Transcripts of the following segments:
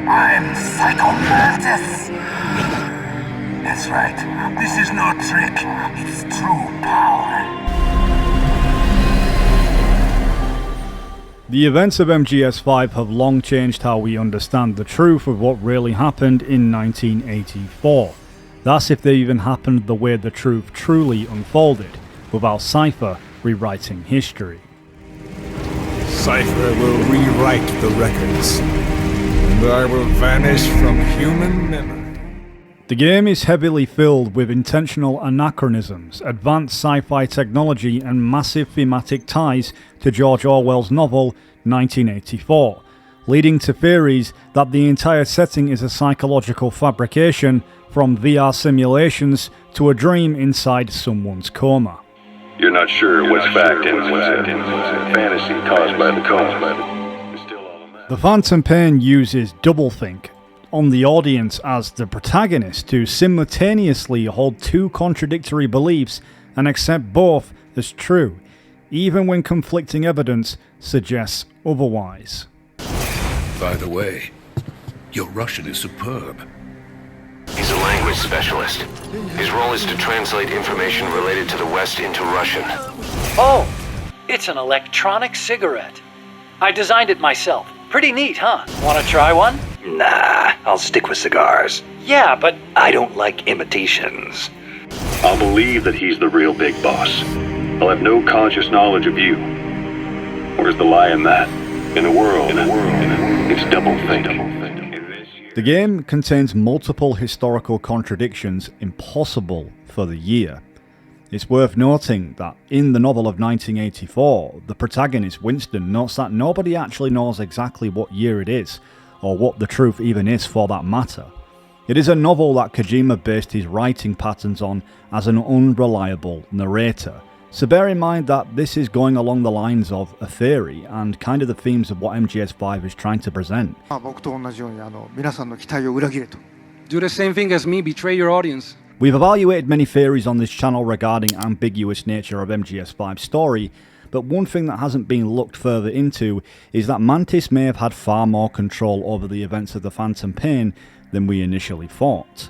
I'm Psycho Mantis! That's right. This is no trick. It's true power. The events of MGS5 have long changed how we understand the truth of what really happened in 1984. That's if they even happened the way the truth truly unfolded, without Cypher rewriting history. Cypher will rewrite the records, and I will vanish from human memory. The game is heavily filled with intentional anachronisms, advanced sci-fi technology and massive thematic ties to George Orwell's novel 1984, leading to theories that the entire setting is a psychological fabrication, from VR simulations to a dream inside someone's coma. You're not sure what's fact and what's fantasy caused by the coma. The Phantom Pain uses doublethink on the audience as the protagonist to simultaneously hold two contradictory beliefs and accept both as true, even when conflicting evidence suggests otherwise. By the way, your Russian is superb. He's a language specialist. His role is to translate information related to the West into Russian. Oh, it's an electronic cigarette. I designed it myself. Pretty neat, huh? Want to try one? Nah, I'll stick with cigars. Yeah, but I don't like imitations. I'll believe that he's the real big boss. I'll have no conscious knowledge of you. Where's the lie in that? In a world, it's doublethink. The game contains multiple historical contradictions impossible for the year. It's worth noting that in the novel of 1984, the protagonist Winston notes that nobody actually knows exactly what year it is, or what the truth even is for that matter. It is a novel that Kojima based his writing patterns on as an unreliable narrator, so bear in mind that this is going along the lines of a theory and kind of the themes of what MGS5 is trying to present. Do the same thing as me, betray your audience. We've evaluated many theories on this channel regarding ambiguous nature of MGS5's story, but one thing that hasn't been looked further into is that Mantis may have had far more control over the events of the Phantom Pain than we initially thought.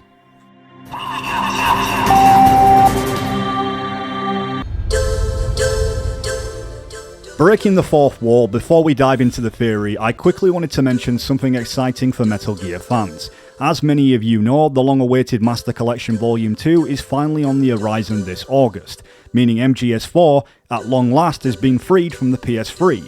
Breaking the fourth wall, before we dive into the theory, I quickly wanted to mention something exciting for Metal Gear fans. As many of you know, the long-awaited Master Collection Volume 2 is finally on the horizon this August, meaning MGS4, at long last, has been freed from the PS3,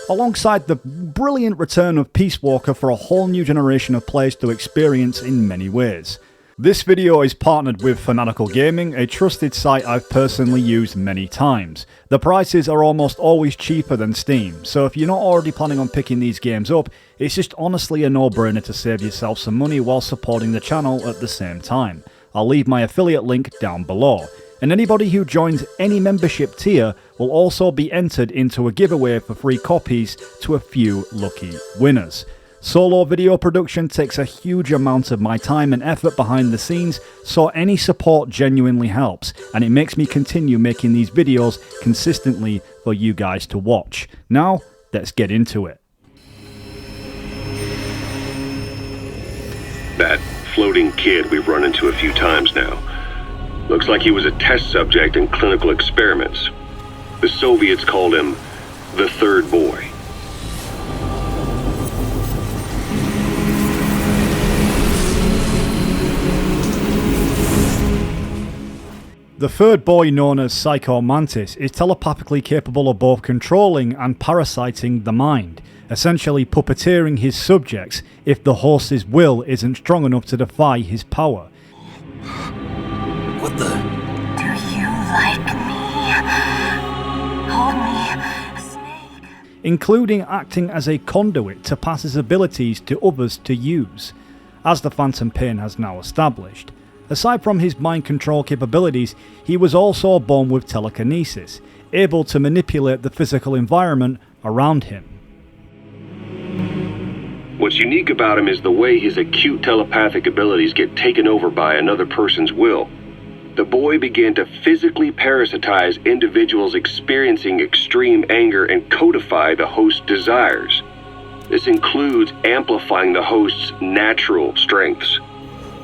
alongside the brilliant return of Peace Walker for a whole new generation of players to experience in many ways. This video is partnered with Fanatical Gaming, a trusted site I've personally used many times. The prices are almost always cheaper than Steam, so if you're not already planning on picking these games up, it's just honestly a no-brainer to save yourself some money while supporting the channel at the same time. I'll leave my affiliate link down below. And anybody who joins any membership tier will also be entered into a giveaway for free copies to a few lucky winners. Solo video production takes a huge amount of my time and effort behind the scenes, so any support genuinely helps, and it makes me continue making these videos consistently for you guys to watch. Now, let's get into it. That floating kid we've run into a few times now. Looks like he was a test subject in clinical experiments. The Soviets called him the third boy. The third boy, known as Psycho Mantis, is telepathically capable of both controlling and parasiting the mind, essentially puppeteering his subjects if the host's will isn't strong enough to defy his power. What the? Do you like me? Hold me, snake. Including acting as a conduit to pass his abilities to others to use, as the Phantom Pain has now established. Aside from his mind control capabilities, he was also born with telekinesis, able to manipulate the physical environment around him. What's unique about him is the way his acute telepathic abilities get taken over by another person's will. The boy began to physically parasitize individuals experiencing extreme anger and codify the host's desires. This includes amplifying the host's natural strengths.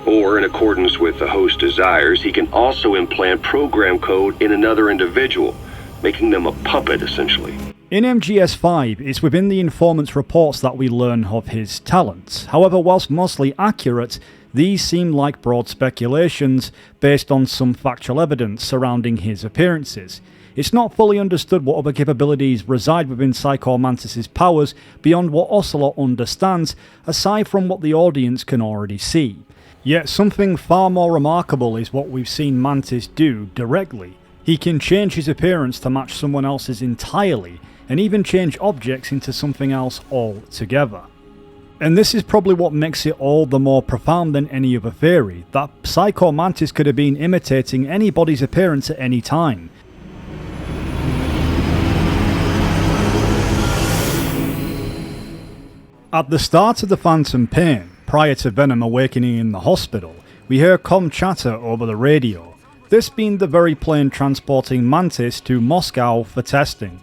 Or, in accordance with the host's desires, he can also implant program code in another individual, making them a puppet, essentially. In MGS5, it's within the informant's reports that we learn of his talents. However, whilst mostly accurate, these seem like broad speculations based on some factual evidence surrounding his appearances. It's not fully understood what other capabilities reside within Psycho Mantis' powers beyond what Ocelot understands, aside from what the audience can already see. Yet something far more remarkable is what we've seen Mantis do directly. He can change his appearance to match someone else's entirely, and even change objects into something else altogether. And this is probably what makes it all the more profound than any other theory, that Psycho Mantis could have been imitating anybody's appearance at any time. At the start of the Phantom Pain, prior to Venom awakening in the hospital, we hear comm chatter over the radio, this being the very plane transporting Mantis to Moscow for testing.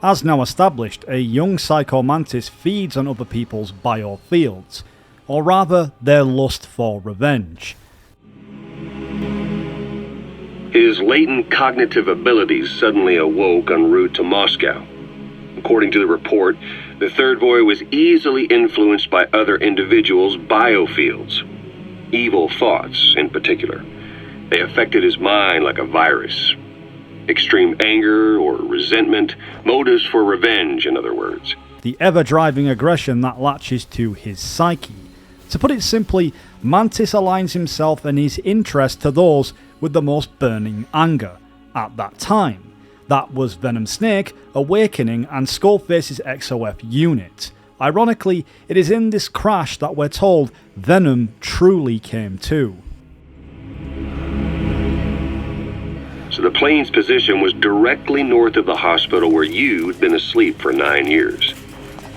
As now established, a young Psycho Mantis feeds on other people's biofields, or rather their lust for revenge. His latent cognitive abilities suddenly awoke en route to Moscow. According to the report, the third boy was easily influenced by other individuals' biofields. Evil thoughts, in particular. They affected his mind like a virus. Extreme anger or resentment, motives for revenge, in other words. The ever-driving aggression that latches to his psyche. To put it simply, Mantis aligns himself and his interest to those with the most burning anger at that time. That was Venom Snake, Awakening, and Skullface's XOF unit. Ironically, it is in this crash that we're told Venom truly came to. So the plane's position was directly north of the hospital where you'd been asleep for 9 years.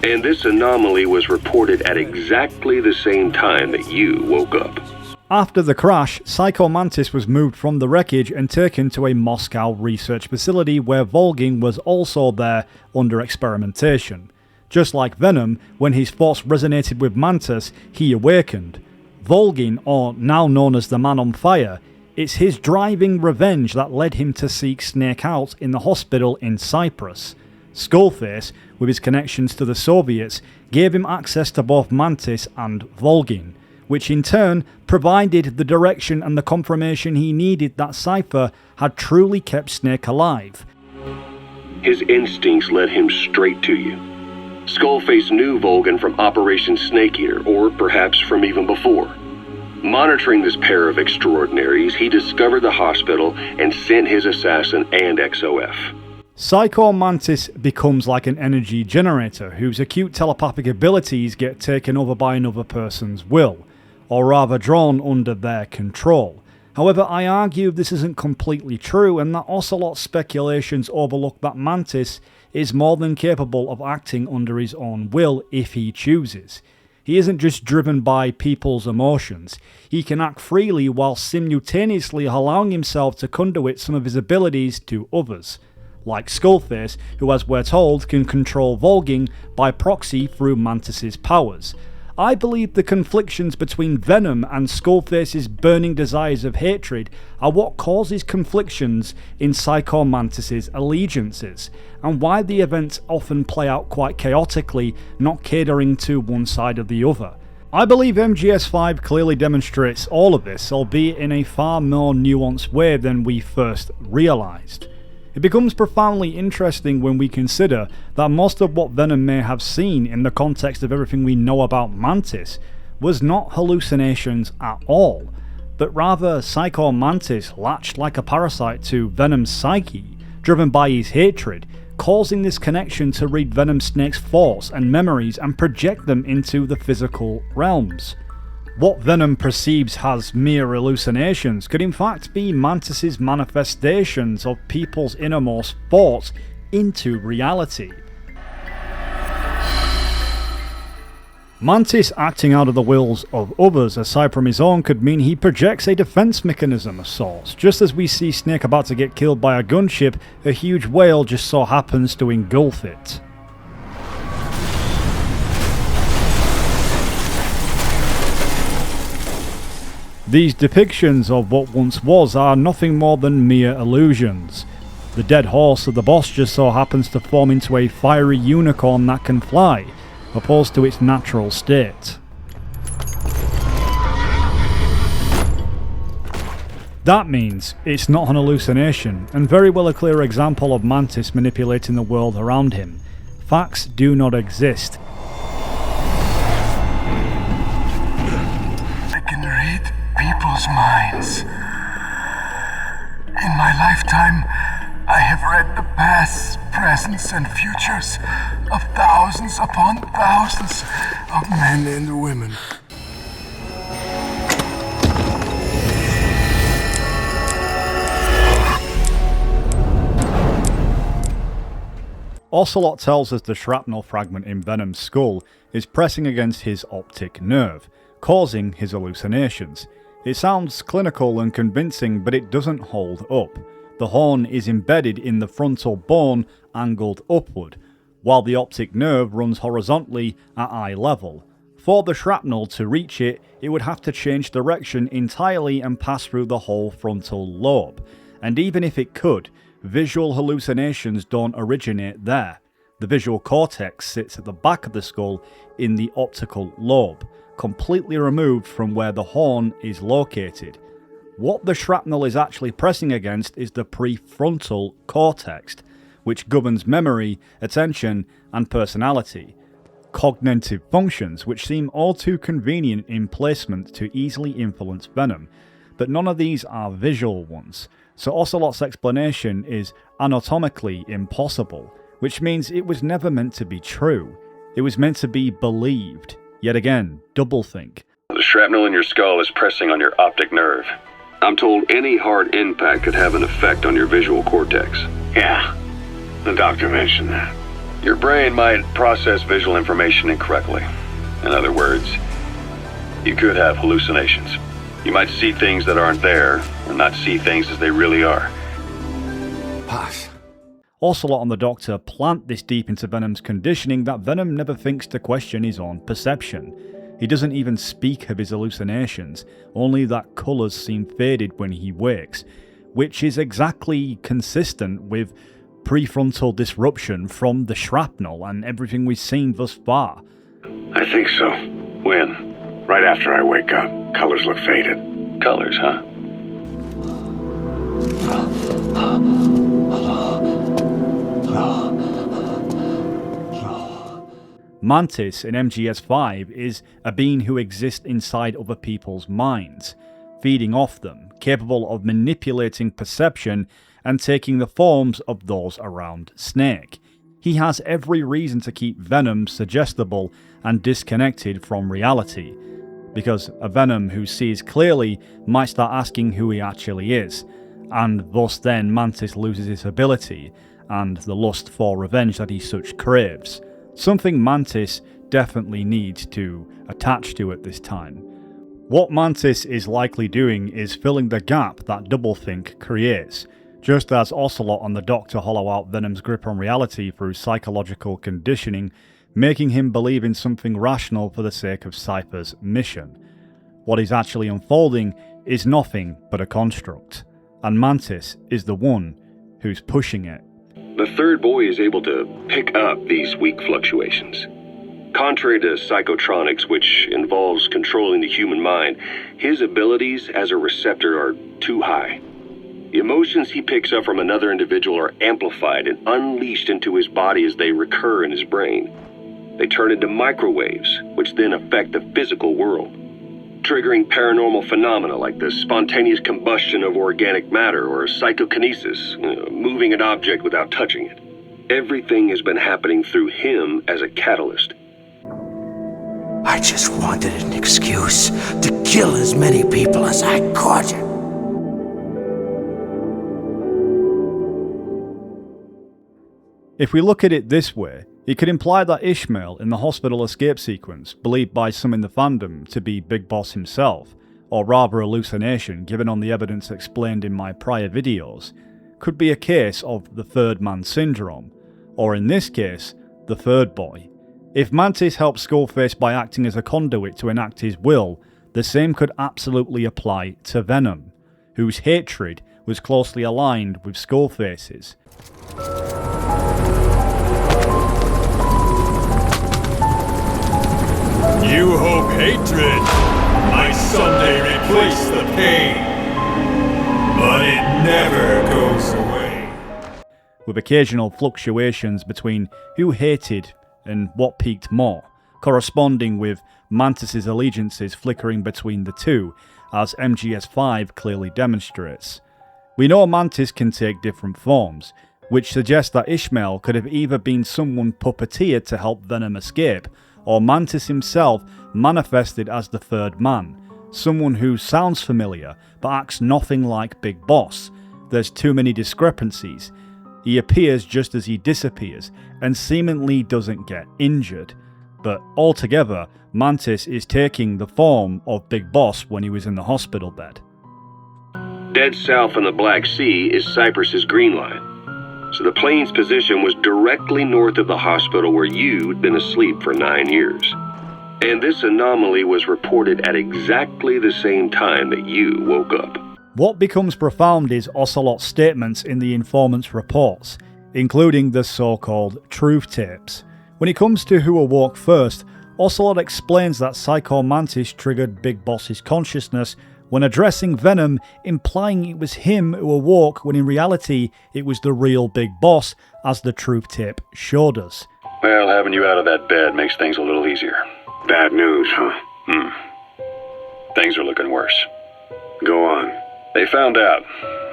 And this anomaly was reported at exactly the same time that you woke up. After the crash, Psycho Mantis was moved from the wreckage and taken to a Moscow research facility where Volgin was also there under experimentation. Just like Venom, when his force resonated with Mantis, he awakened. Volgin, or now known as the Man on Fire, it's his driving revenge that led him to seek Snake out in the hospital in Cyprus. Skullface, with his connections to the Soviets, gave him access to both Mantis and Volgin, which in turn provided the direction and the confirmation he needed that Cypher had truly kept Snake alive. His instincts led him straight to you. Skullface knew Volgin from Operation Snake Eater, or perhaps from even before. Monitoring this pair of extraordinaries, he discovered the hospital and sent his assassin and XOF. Psycho Mantis becomes like an energy generator whose acute telepathic abilities get taken over by another person's will, or rather drawn under their control. However, I argue this isn't completely true and that Ocelot's speculations overlook that Mantis is more than capable of acting under his own will if he chooses. He isn't just driven by people's emotions. He can act freely while simultaneously allowing himself to conduit some of his abilities to others, like Skullface, who as we're told can control Volgin by proxy through Mantis' powers. I believe the conflictions between Venom and Skullface's burning desires of hatred are what causes conflictions in Psycho Mantis' allegiances, and why the events often play out quite chaotically, not catering to one side or the other. I believe MGS5 clearly demonstrates all of this, albeit in a far more nuanced way than we first realised. It becomes profoundly interesting when we consider that most of what Venom may have seen in the context of everything we know about Mantis was not hallucinations at all, but rather Psycho Mantis latched like a parasite to Venom's psyche, driven by his hatred, causing this connection to read Venom Snake's thoughts and memories and project them into the physical realms. What Venom perceives as mere hallucinations could in fact be Mantis' manifestations of people's innermost thoughts into reality. Mantis acting out of the wills of others aside from his own could mean he projects a defense mechanism of sorts. Just as we see Snake about to get killed by a gunship, a huge whale just so happens to engulf it. These depictions of what once was are nothing more than mere illusions. The dead horse of the boss just so happens to form into a fiery unicorn that can fly, opposed to its natural state. That means it's not an hallucination, and very well a clear example of Mantis manipulating the world around him. Facts do not exist. I can read people's minds. In my lifetime, I have read the pasts, presents, and futures of thousands upon thousands of men and women. Ocelot tells us the shrapnel fragment in Venom's skull is pressing against his optic nerve, causing his hallucinations. It sounds clinical and convincing, but it doesn't hold up. The horn is embedded in the frontal bone, angled upward, while the optic nerve runs horizontally at eye level. For the shrapnel to reach it, it would have to change direction entirely and pass through the whole frontal lobe. And even if it could, visual hallucinations don't originate there. The visual cortex sits at the back of the skull in the optical lobe, completely removed from where the horn is located. What the shrapnel is actually pressing against is the prefrontal cortex, which governs memory, attention, and personality. Cognitive functions which seem all too convenient in placement to easily influence Venom, but none of these are visual ones. So Ocelot's explanation is anatomically impossible, which means it was never meant to be true. It was meant to be believed. Yet again, doublethink. The shrapnel in your skull is pressing on your optic nerve. I'm told any hard impact could have an effect on your visual cortex. Yeah, the doctor mentioned that. Your brain might process visual information incorrectly. In other words, you could have hallucinations. You might see things that aren't there, or not see things as they really are. Pass. Ocelot and the Doctor plant this deep into Venom's conditioning that Venom never thinks to question his own perception. He doesn't even speak of his hallucinations, only that colours seem faded when he wakes, which is exactly consistent with prefrontal disruption from the shrapnel and everything we've seen thus far. I think so. When? Right after I wake up. Colors look faded. Colors, huh? Mantis in MGS5 is a being who exists inside other people's minds, feeding off them, capable of manipulating perception and taking the forms of those around Snake. He has every reason to keep Venom suggestible and disconnected from reality, because a Venom who sees clearly might start asking who he actually is, and thus then Mantis loses his ability and the lust for revenge that he such craves. Something Mantis definitely needs to attach to at this time. What Mantis is likely doing is filling the gap that doublethink creates, just as Ocelot and the Doctor hollow out Venom's grip on reality through psychological conditioning, making him believe in something rational for the sake of Cypher's mission. What is actually unfolding is nothing but a construct, and Mantis is the one who's pushing it. The third boy is able to pick up these weak fluctuations. Contrary to psychotronics, which involves controlling the human mind, his abilities as a receptor are too high. The emotions he picks up from another individual are amplified and unleashed into his body as they recur in his brain. They turn into microwaves, which then affect the physical world, triggering paranormal phenomena like the spontaneous combustion of organic matter or psychokinesis, moving an object without touching it. Everything has been happening through him as a catalyst. I just wanted an excuse to kill as many people as I could. If we look at it this way, it could imply that Ishmael in the hospital escape sequence, believed by some in the fandom to be Big Boss himself, or rather hallucination given on the evidence explained in my prior videos, could be a case of the third man syndrome, or in this case, the third boy. If Mantis helped Skullface by acting as a conduit to enact his will, the same could absolutely apply to Venom, whose hatred was closely aligned with Skullface's. You hope hatred might someday replace the pain, but it never goes away. With occasional fluctuations between who hated and what peaked more, corresponding with Mantis's allegiances flickering between the two, as MGS5 clearly demonstrates. We know Mantis can take different forms, which suggests that Ishmael could have either been someone puppeteered to help Venom escape, or Mantis himself manifested as the third man, someone who sounds familiar but acts nothing like Big Boss. There's too many discrepancies. He appears just as he disappears, and seemingly doesn't get injured. But altogether, Mantis is taking the form of Big Boss when he was in the hospital bed. Dead south on the Black Sea is Cyprus's Green Line. So the plane's position was directly north of the hospital where you'd been asleep for 9 years. And this anomaly was reported at exactly the same time that you woke up. What becomes profound is Ocelot's statements in the informant's reports, including the so-called truth tapes. When it comes to who awoke first, Ocelot explains that Psycho Mantis triggered Big Boss's consciousness when addressing Venom, implying it was him who awoke when in reality it was the real Big Boss, as the truth tape showed us. Well, having you out of that bed makes things a little easier. Bad news, huh? Things are looking worse. Go on. They found out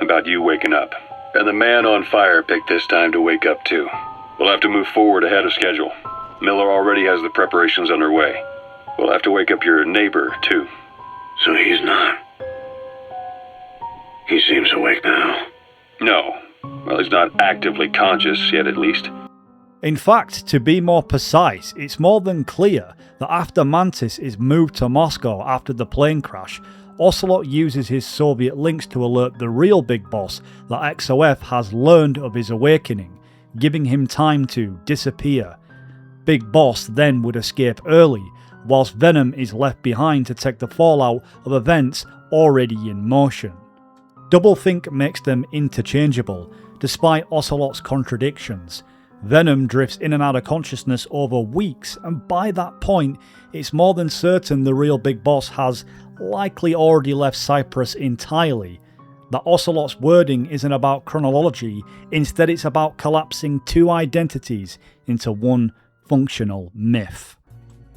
about you waking up, and the man on fire picked this time to wake up too. We'll have to move forward ahead of schedule. Miller already has the preparations underway. We'll have to wake up your neighbor too. So he's not. He seems awake now. No. Well, he's not actively conscious yet, at least. In fact, to be more precise, it's more than clear that after Mantis is moved to Moscow after the plane crash, Ocelot uses his Soviet links to alert the real Big Boss that XOF has learned of his awakening, giving him time to disappear. Big Boss then would escape early, whilst Venom is left behind to take the fallout of events already in motion. Doublethink makes them interchangeable, despite Ocelot's contradictions. Venom drifts in and out of consciousness over weeks, and by that point, it's more than certain the real Big Boss has likely already left Cyprus entirely. That Ocelot's wording isn't about chronology, instead it's about collapsing two identities into one functional myth.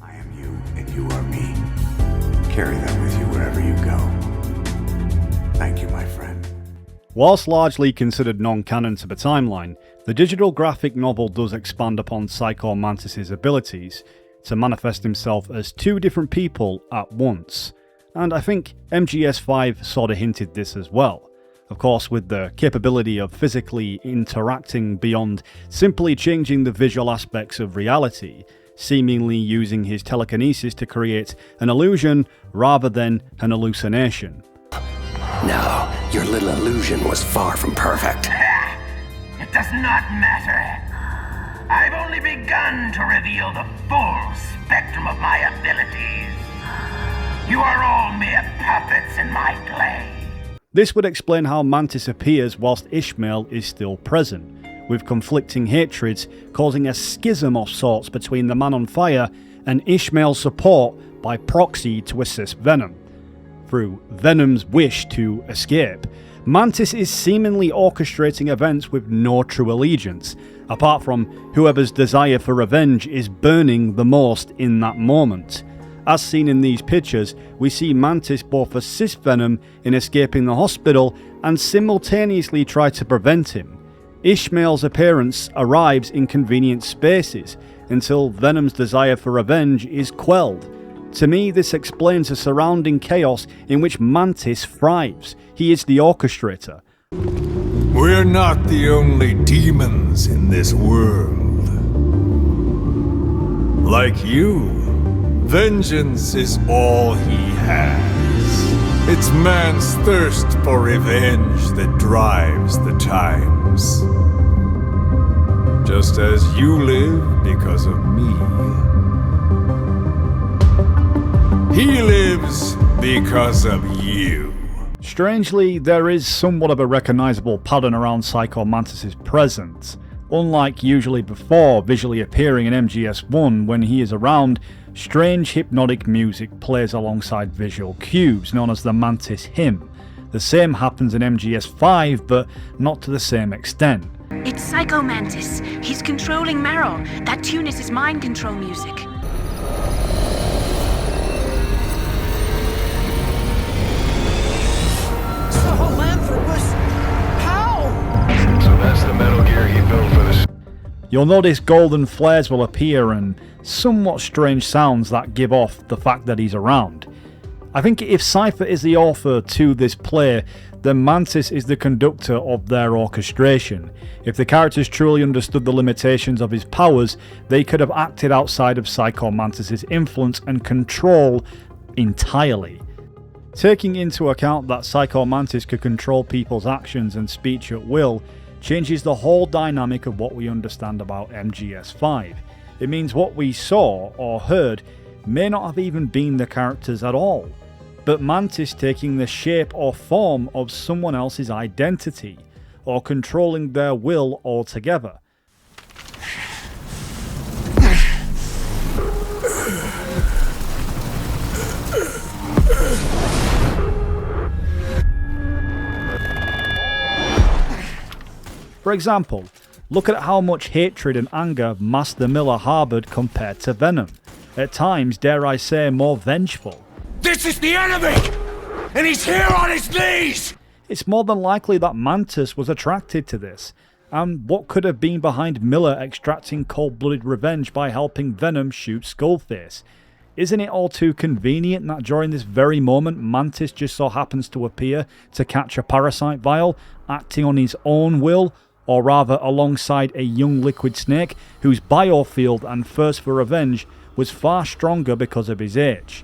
I am you, and you are me. Carry that with you wherever you go. Thank you, my friend. Whilst largely considered non-canon to the timeline, the digital graphic novel does expand upon Psycho Mantis' abilities to manifest himself as two different people at once, and I think MGS5 sorta hinted this as well. Of course, with the capability of physically interacting beyond simply changing the visual aspects of reality, seemingly using his telekinesis to create an illusion rather than an hallucination. No, your little illusion was far from perfect. It does not matter. I've only begun to reveal the full spectrum of my abilities. You are all mere puppets in my play. This would explain how Mantis appears whilst Ishmael is still present, with conflicting hatreds causing a schism of sorts between the Man on Fire and Ishmael's support by proxy to assist Venom. Through Venom's wish to escape, Mantis is seemingly orchestrating events with no true allegiance, apart from whoever's desire for revenge is burning the most in that moment. As seen in these pictures, we see Mantis both assist Venom in escaping the hospital and simultaneously try to prevent him. Ishmael's appearance arrives in convenient spaces until Venom's desire for revenge is quelled. To me, this explains the surrounding chaos in which Mantis thrives. He is the orchestrator. We're not the only demons in this world. Like you, vengeance is all he has. It's man's thirst for revenge that drives the times. Just as you live because of me. He lives Because of you. Strangely, there is somewhat of a recognisable pattern around Psycho Mantis' presence. Unlike usually before visually appearing in MGS1, when he is around, strange hypnotic music plays alongside visual cues known as the Mantis hymn. The same happens in MGS5, but not to the same extent. It's Psycho Mantis. He's controlling Meryl. That tune is his mind control music. That's the Metal Gear he built for this. You'll notice golden flares will appear and somewhat strange sounds that give off the fact that he's around. I think if Cypher is the author to this play, then Mantis is the conductor of their orchestration. If the characters truly understood the limitations of his powers, they could have acted outside of Psycho Mantis' influence and control entirely. Taking into account that Psycho Mantis could control people's actions and speech at will, changes the whole dynamic of what we understand about MGS5. It means what we saw or heard may not have even been the characters at all, but Mantis taking the shape or form of someone else's identity, or controlling their will altogether. For example, look at how much hatred and anger Master Miller harboured compared to Venom. At times, dare I say, more vengeful. This is the enemy! And he's here on his knees! It's more than likely that Mantis was attracted to this, and what could have been behind Miller extracting cold-blooded revenge by helping Venom shoot Skullface? Isn't it all too convenient that during this very moment Mantis just so happens to appear to catch a parasite vial, acting on his own will, or rather alongside a young liquid snake whose biofield and thirst for revenge was far stronger because of his age.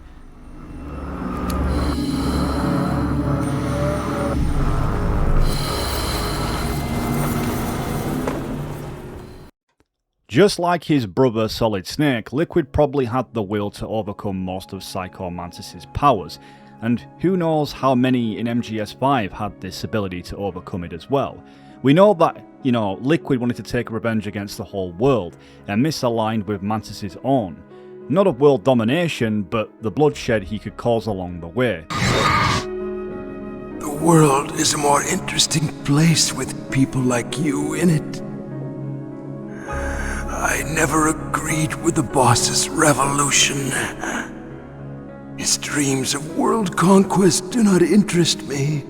Just like his brother Solid Snake, Liquid probably had the will to overcome most of Psycho Mantis' powers, and who knows how many in MGS5 had this ability to overcome it as well. We know that, Liquid wanted to take revenge against the whole world, and misaligned with Mantis' own. Not of world domination, but the bloodshed he could cause along the way. The world is a more interesting place with people like you in it. I never agreed with the boss's revolution. His dreams of world conquest do not interest me.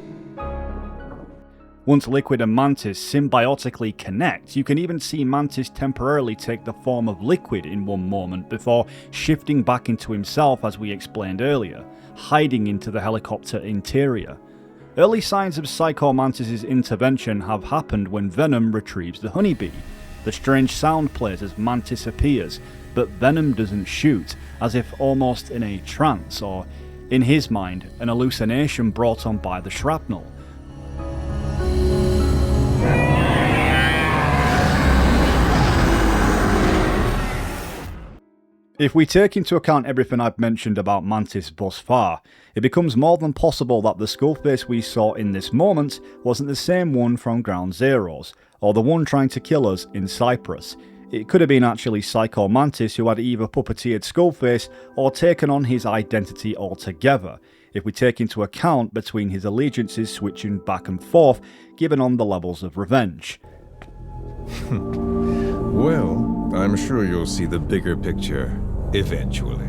Once Liquid and Mantis symbiotically connect, you can even see Mantis temporarily take the form of Liquid in one moment before shifting back into himself, as we explained earlier, hiding into the helicopter interior. Early signs of Psycho Mantis' intervention have happened when Venom retrieves the honeybee. The strange sound plays as Mantis appears, but Venom doesn't shoot, as if almost in a trance, or, in his mind, an hallucination brought on by the shrapnel. If we take into account everything I've mentioned about Mantis thus far, it becomes more than possible that the Skullface we saw in this moment wasn't the same one from Ground Zeroes, or the one trying to kill us in Cyprus. It could have been actually Psycho Mantis who had either puppeteered Skullface or taken on his identity altogether, if we take into account between his allegiances switching back and forth given on the levels of revenge. Well, I'm sure you'll see the bigger picture eventually.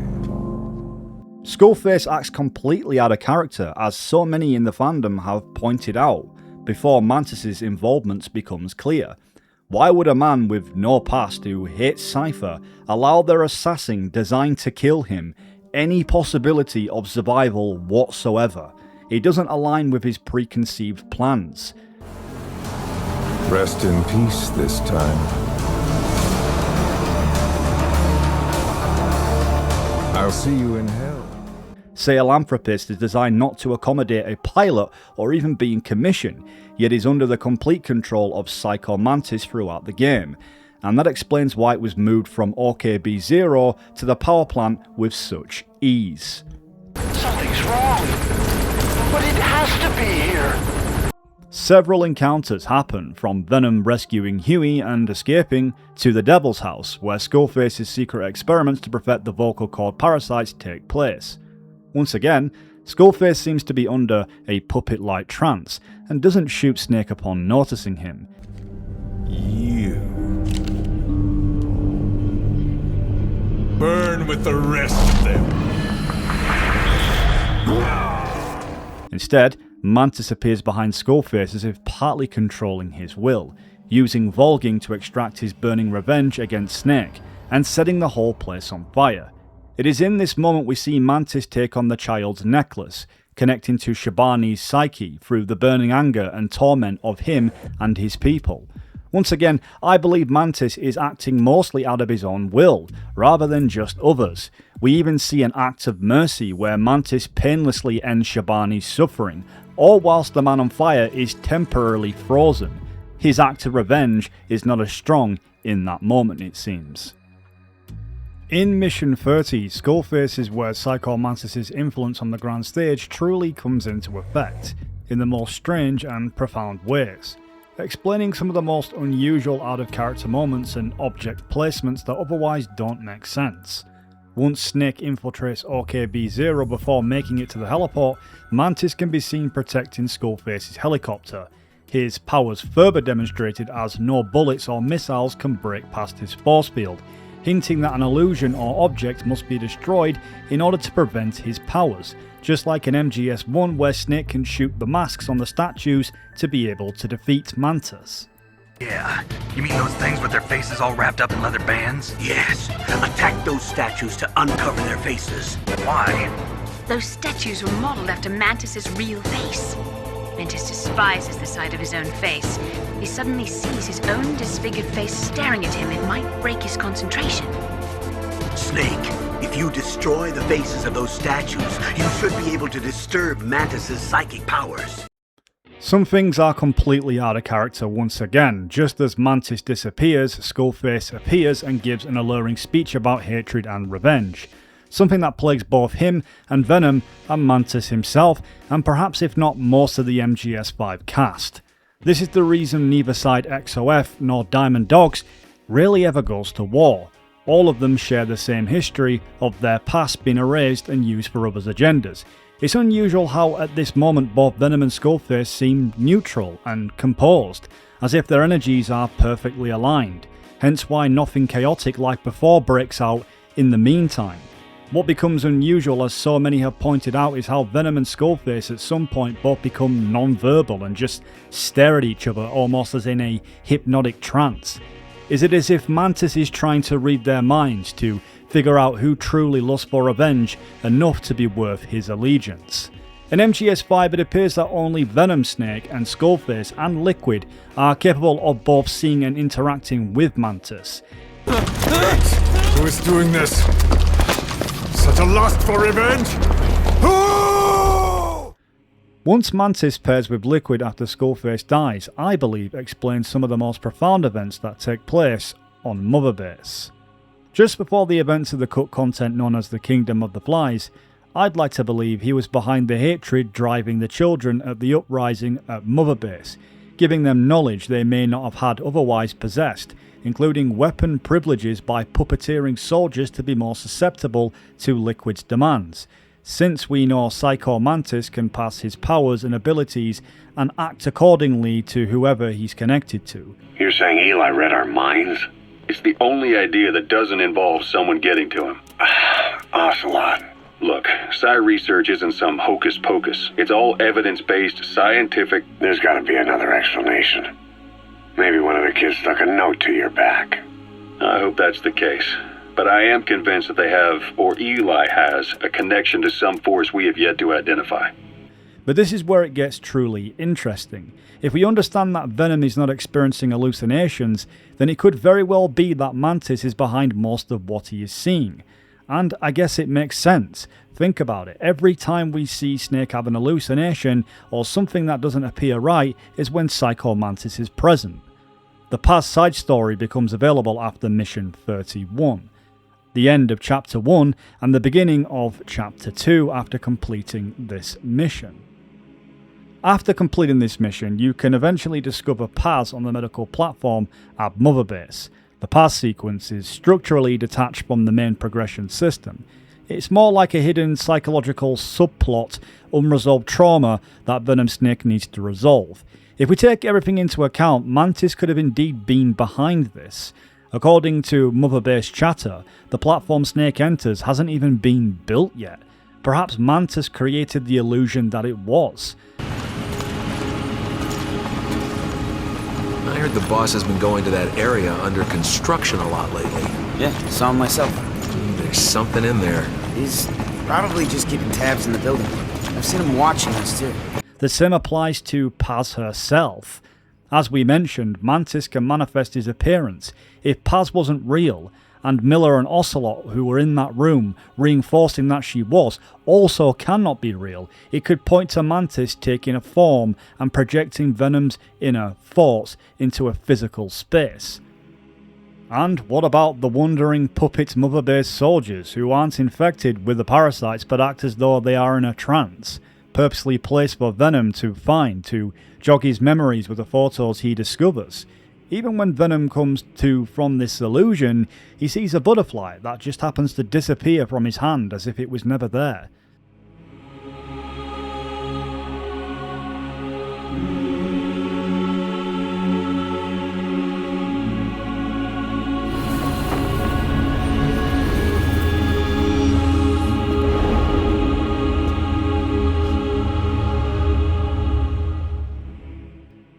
Skullface acts completely out of character, as so many in the fandom have pointed out, before Mantis' involvement becomes clear. Why would a man with no past who hates Cypher allow their assassin designed to kill him any possibility of survival whatsoever? It doesn't align with his preconceived plans. Rest in peace this time. I'll see you in hell. Sahelanthropist is designed not to accommodate a pilot or even be in commission, yet is under the complete control of Psycho Mantis throughout the game, and that explains why it was moved from OKB-0 to the power plant with such ease. Something's wrong. But it has to be here. Several encounters happen, from Venom rescuing Huey and escaping, to the Devil's House, where Skullface's secret experiments to perfect the vocal cord parasites take place. Once again, Skullface seems to be under a puppet-like trance, and doesn't shoot Snake upon noticing him. You burn with the rest of them. Instead, Mantis appears behind Skullface as if partly controlling his will, using Volging to extract his burning revenge against Snake, and setting the whole place on fire. It is in this moment we see Mantis take on the child's necklace, connecting to Shabani's psyche through the burning anger and torment of him and his people. Once again, I believe Mantis is acting mostly out of his own will, rather than just others. We even see an act of mercy where Mantis painlessly ends Shabani's suffering, all whilst the man on fire is temporarily frozen. His act of revenge is not as strong in that moment, it seems. In Mission 30, Skullface is where Psycho Mantis' influence on the grand stage truly comes into effect, in the most strange and profound ways, explaining some of the most unusual out-of-character moments and object placements that otherwise don't make sense. Once Snake infiltrates OKB-0 before making it to the heliport, Mantis can be seen protecting Skullface's helicopter, his powers further demonstrated as no bullets or missiles can break past his force field, hinting that an illusion or object must be destroyed in order to prevent his powers, just like in MGS1 where Snake can shoot the masks on the statues to be able to defeat Mantis. Yeah, you mean those things with their faces all wrapped up in leather bands? Yes, attack those statues to uncover their faces. Why? Those statues were modeled after Mantis's real face. Mantis despises the sight of his own face. He suddenly sees his own disfigured face staring at him. It might break his concentration. Snake, if you destroy the faces of those statues, you should be able to disturb Mantis's psychic powers. Some things are completely out of character once again. Just as Mantis disappears, Skullface appears and gives an alluring speech about hatred and revenge. Something that plagues both him and Venom and Mantis himself, and perhaps if not most of the MGS5 cast. This is the reason neither side XOF nor Diamond Dogs really ever goes to war. All of them share the same history of their past being erased and used for others' agendas. It's unusual how at this moment both Venom and Skullface seem neutral and composed, as if their energies are perfectly aligned, hence why nothing chaotic like before breaks out in the meantime. What becomes unusual, as so many have pointed out, is how Venom and Skullface at some point both become non-verbal and just stare at each other almost as in a hypnotic trance. Is it as if Mantis is trying to read their minds to figure out who truly lusts for revenge enough to be worth his allegiance? In MGS5 it appears that only Venom, Snake and Skullface and Liquid are capable of both seeing and interacting with Mantis. Who is doing this? Such a lust for revenge? Once Mantis pairs with Liquid after Skullface dies, I believe explains some of the most profound events that take place on Mother Base. Just before the events of the cut content known as the Kingdom of the Flies, I'd like to believe he was behind the hatred driving the children at the uprising at Mother Base, giving them knowledge they may not have had otherwise possessed, including weapon privileges by puppeteering soldiers to be more susceptible to Liquid's demands, since we know Psycho Mantis can pass his powers and abilities and act accordingly to whoever he's connected to. You're saying Eli read our minds? It's the only idea that doesn't involve someone getting to him. Ocelot. Look, Psi research isn't some hocus pocus. It's all evidence-based, scientific... There's gotta be another explanation. Maybe one of the kids stuck a note to your back. I hope that's the case. But I am convinced that they have, or Eli has, a connection to some force we have yet to identify. But this is where it gets truly interesting. If we understand that Venom is not experiencing hallucinations, then it could very well be that Mantis is behind most of what he is seeing. And I guess it makes sense. Think about it. Every time we see Snake have an hallucination or something that doesn't appear right is when Psycho Mantis is present. The past side story becomes available after Mission 31. The end of Chapter 1 and the beginning of Chapter 2 after completing this mission. After completing this mission, you can eventually discover Paz on the medical platform at Mother Base. The Paz sequence is structurally detached from the main progression system. It's more like a hidden psychological subplot, unresolved trauma that Venom Snake needs to resolve. If we take everything into account, Mantis could have indeed been behind this. According to Mother Base chatter, the platform Snake enters hasn't even been built yet. Perhaps Mantis created the illusion that it was. I heard the boss has been going to that area under construction a lot lately. Yeah, saw him myself. There's something in there. He's probably just keeping tabs in the building. I've seen him watching us too. The same applies to Paz herself. As we mentioned, Mantis can manifest his appearance. If Paz wasn't real, and Miller and Ocelot, who were in that room, reinforcing that she was, also cannot be real, it could point to Mantis taking a form and projecting Venom's inner thoughts into a physical space. And what about the wandering puppet Mother Base soldiers who aren't infected with the parasites but act as though they are in a trance, purposely placed for Venom to find, to jog his memories with the photos he discovers? Even when Venom comes to from this illusion, he sees a butterfly that just happens to disappear from his hand as if it was never there.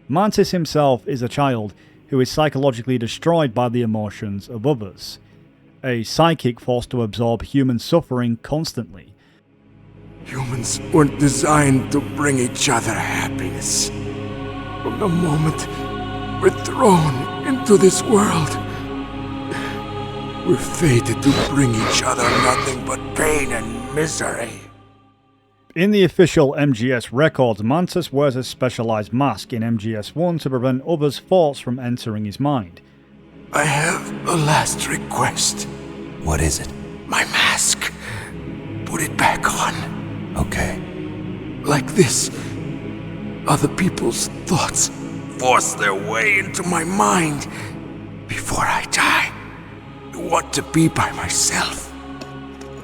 Mantis himself is a child who is psychologically destroyed by the emotions of others. A psychic forced to absorb human suffering constantly. Humans weren't designed to bring each other happiness. From the moment we're thrown into this world, we're fated to bring each other nothing but pain and misery. In the official MGS records, Mantis wears a specialised mask in MGS1 to prevent others' thoughts from entering his mind. I have a last request. What is it? My mask. Put it back on. Okay. Like this, other people's thoughts force their way into my mind. Before I die, I want to be by myself.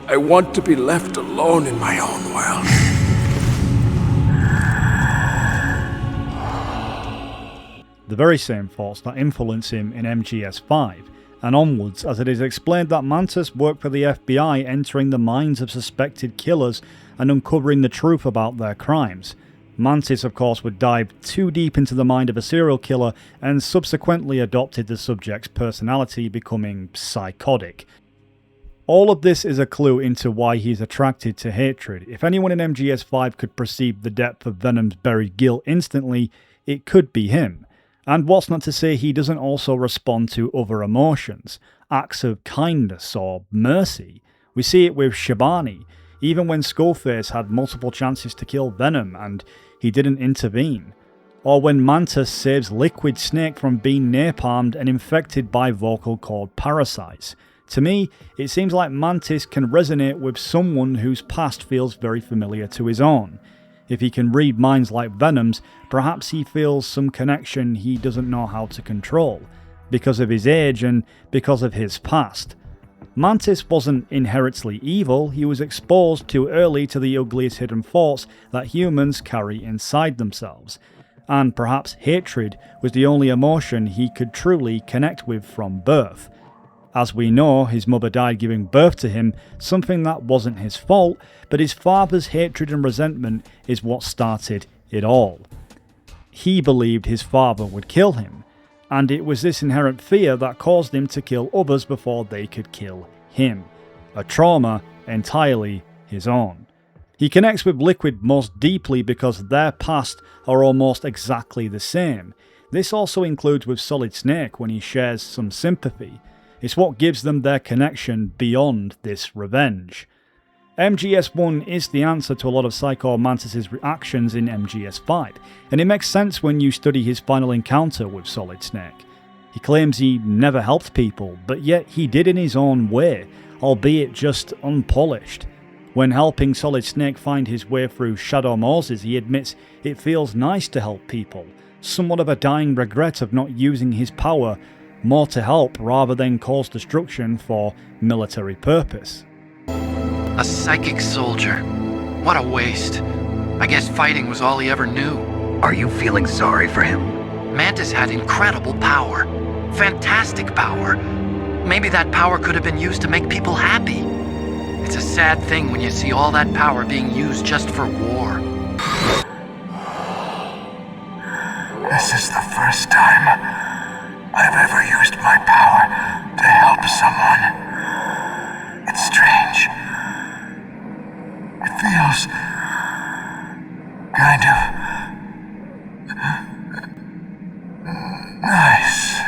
I want to be left alone in my own world. The very same thoughts that influence him in MGS5, and onwards, as it is explained that Mantis worked for the FBI, entering the minds of suspected killers and uncovering the truth about their crimes. Mantis, of course, would dive too deep into the mind of a serial killer and subsequently adopted the subject's personality, becoming psychotic. All of this is a clue into why he's attracted to hatred. If anyone in MGS5 could perceive the depth of Venom's buried guilt instantly, it could be him. And what's not to say he doesn't also respond to other emotions, acts of kindness or mercy. We see it with Shabani, even when Skullface had multiple chances to kill Venom and he didn't intervene. Or when Mantis saves Liquid Snake from being napalmed and infected by vocal cord parasites. To me, it seems like Mantis can resonate with someone whose past feels very familiar to his own. If he can read minds like Venom's, perhaps he feels some connection he doesn't know how to control, because of his age and because of his past. Mantis wasn't inherently evil, he was exposed too early to the ugliest hidden thoughts that humans carry inside themselves. And perhaps hatred was the only emotion he could truly connect with from birth. As we know, his mother died giving birth to him, something that wasn't his fault, but his father's hatred and resentment is what started it all. He believed his father would kill him, and it was this inherent fear that caused him to kill others before they could kill him. A trauma entirely his own. He connects with Liquid most deeply because their past are almost exactly the same. This also includes with Solid Snake when he shares some sympathy. It's what gives them their connection beyond this revenge. MGS1 is the answer to a lot of Psycho Mantis' reactions in MGS5, and it makes sense when you study his final encounter with Solid Snake. He claims he never helped people, but yet he did in his own way, albeit just unpolished. When helping Solid Snake find his way through Shadow Moses, he admits it feels nice to help people, somewhat of a dying regret of not using his power more to help rather than cause destruction for military purpose. A psychic soldier. What a waste. I guess fighting was all he ever knew. Are you feeling sorry for him? Mantis had incredible power. Fantastic power. Maybe that power could have been used to make people happy. It's a sad thing when you see all that power being used just for war. This is the first time I've ever used my power to help someone. It's strange. It feels kind of nice.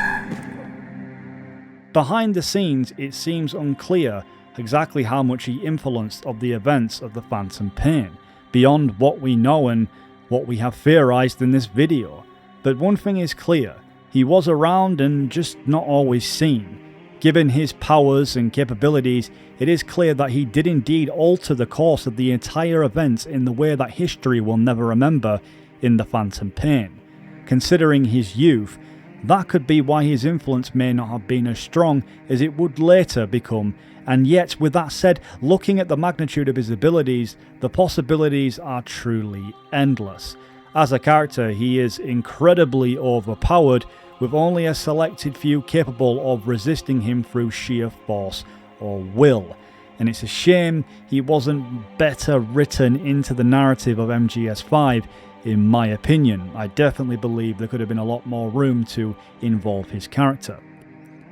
Behind the scenes, it seems unclear exactly how much he influenced of the events of the Phantom Pain, beyond what we know and what we have theorized in this video. But one thing is clear, he was around and just not always seen. Given his powers and capabilities, it is clear that he did indeed alter the course of the entire events in the way that history will never remember in the Phantom Pain. Considering his youth, that could be why his influence may not have been as strong as it would later become, and yet with that said, looking at the magnitude of his abilities, the possibilities are truly endless. As a character, he is incredibly overpowered, with only a selected few capable of resisting him through sheer force or will. And it's a shame he wasn't better written into the narrative of MGS5, in my opinion. I definitely believe there could have been a lot more room to involve his character.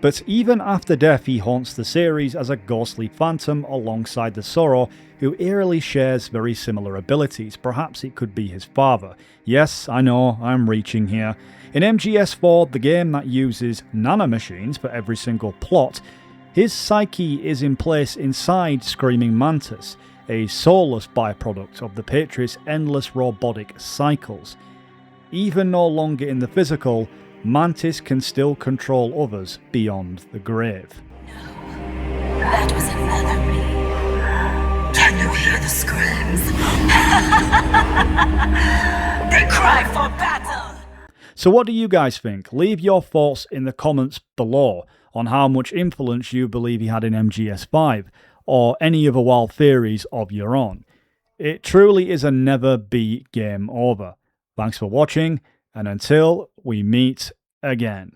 But even after death, he haunts the series as a ghostly phantom alongside the Sorrow, who eerily shares very similar abilities. Perhaps it could be his father. Yes, I know, I'm reaching here. In MGS4, the game that uses nanomachines for every single plot, his psyche is in place inside Screaming Mantis, a soulless byproduct of the Patriot's endless robotic cycles. Even no longer in the physical, Mantis can still control others beyond the grave. That was another me. Can you hear the screams? They cry for battle! So what do you guys think? Leave your thoughts in the comments below on how much influence you believe he had in MGS5, or any other wild theories of your own. It truly is a never be game over. Thanks for watching, and until we meet again.